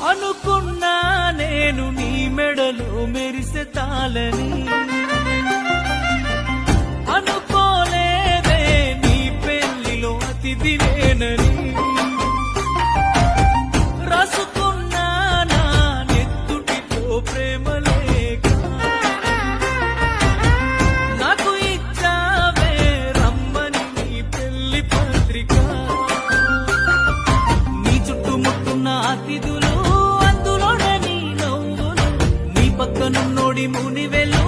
అనుకున్నా నేను నీ మెడలో మెరిసే తాళని, అనుకోలేదే నీ పెళ్లిలో అతిథి నేనని. రాసుకున్నా నా నెత్తుటితో ప్రేమ లేఖ, నాకు ఇచ్చావే రమ్మని నీ పెళ్లి పత్రిక. నీ చుట్టుముట్టున్న అతిథులు, అందులోనే నీ నవ్వులు, నీ పక్కనున్నోడి మునివెలు